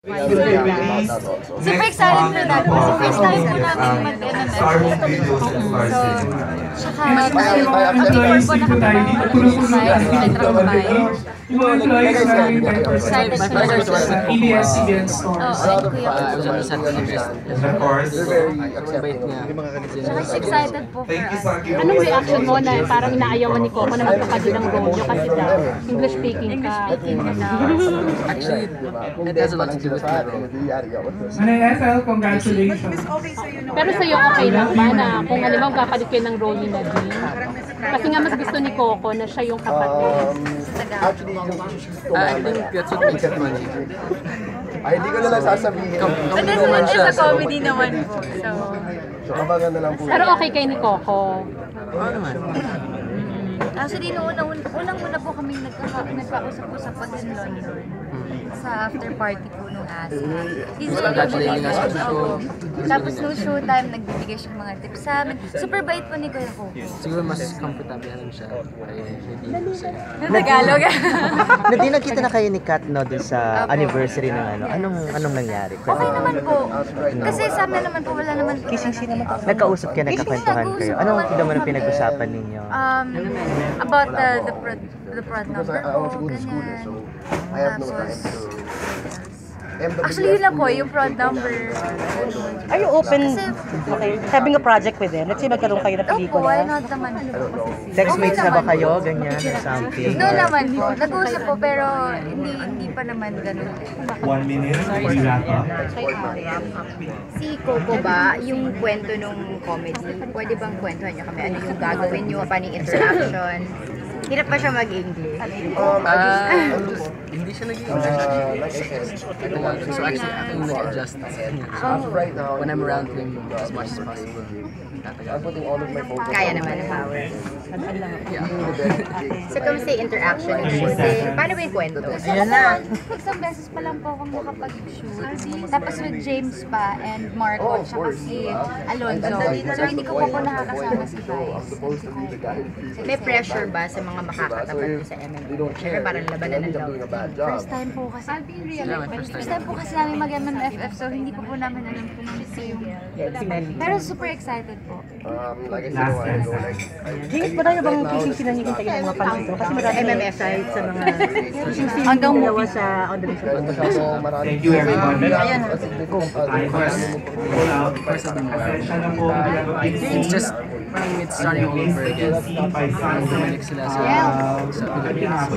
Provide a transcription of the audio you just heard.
Super excited for that. Kasi first time po namin mag-MMF. So, tsaka before po nakatrabaho ko lang sa Electrocomay. Yung mga employees namin Excited po na ABS-CBN stores. Oo, Kuya po. And of course, Tsaka excited po for us. Anong reaction mo na parang inaayawan ni Coco na magkakadi ng role nyo kasi daw English speaking ka? Actually, it has a lot to do with my role. Manay FL, congratulations. Pero sa'yo okay lang ba na kung halimbawa kapalit kayo ng role ni Nadine? Kasi nga mas gusto ni Coco na siya yung kapatid. I think that's what makes it funny. Ay, hindi ko na lang sasabihin. But this one is a comedy naman po. So, kabagan na lang po. Pero okay kay ni Coco. Oo naman. Actually, unang-una po kami nagkausap-usap pa din London sa after party po nung ASA. Congratulating us on the show. Tapos nung showtime, nagbibigay siya ng mga tips sa amin. Super bait po ni Kuya Coco. Siguro mas comfortable lang siya. Kaya hindi sa'yo. Na Tagalog. Hindi nakita na kayo ni Kat no dun sa anniversary ng ano. Anong nangyari? Okay naman po. Kasi sa amin naman po, wala naman po. Nagkausap kayo, nagkakwentuhan kayo. Anong naman ang pinag-usapan ninyo? About the prod number I po, also go to school, ganyan. so I have no time to... Actually, yun lang po, yung prod number. Are you open, Kasi, okay, having a project with them? Let's say magkaroon kayo ng opo, why pelikula. not naman po. Textmates na ba naman kayo? po. Ganyan or something? No naman po. Nag-uusap po, pero hindi pa naman ganun. 1 minute, we wrap up. Si Coco ba, yung kwento nung comedy, pwede bang kwentuhan niyo kami? Ano yung gagawin niyo? Paano yung interaction? Hirap pa siya mag-English. Hindi siya naging like I said, So actually, ako yung nag-adjust. right now, When I'm around him as much as possible. I'm putting all of my focus Kaya naman ang power. Yeah. So, kamusta yung interaction ng shooting? Paano ba yung kwento? Ayan na. Isang beses pa lang po ako makapag-shoot. Tapos with James pa and Marco, tsaka si Alonzo. So hindi ko po nakakasama si Vice. supposed to be the guy who feels May pressure ba sa mga makakatapat mo sa MMA? Siyempre, parang labanan ng doing a loob. bad job. First time po kasi. First time po kasi namin mag-MMFF, so hindi po namin alam kung ano yung... Pero super excited po. Like I said, I go like... James, marami bang sisisinan niyo kayo ng mga fans mo? Kasi marami MMF side sa mga Hanggang dalawa sa on the mission. Thank you everybody. Of course. Of course, I'll be more. It's just, it's starting all over again. Bumalik sila sa Pilipinas.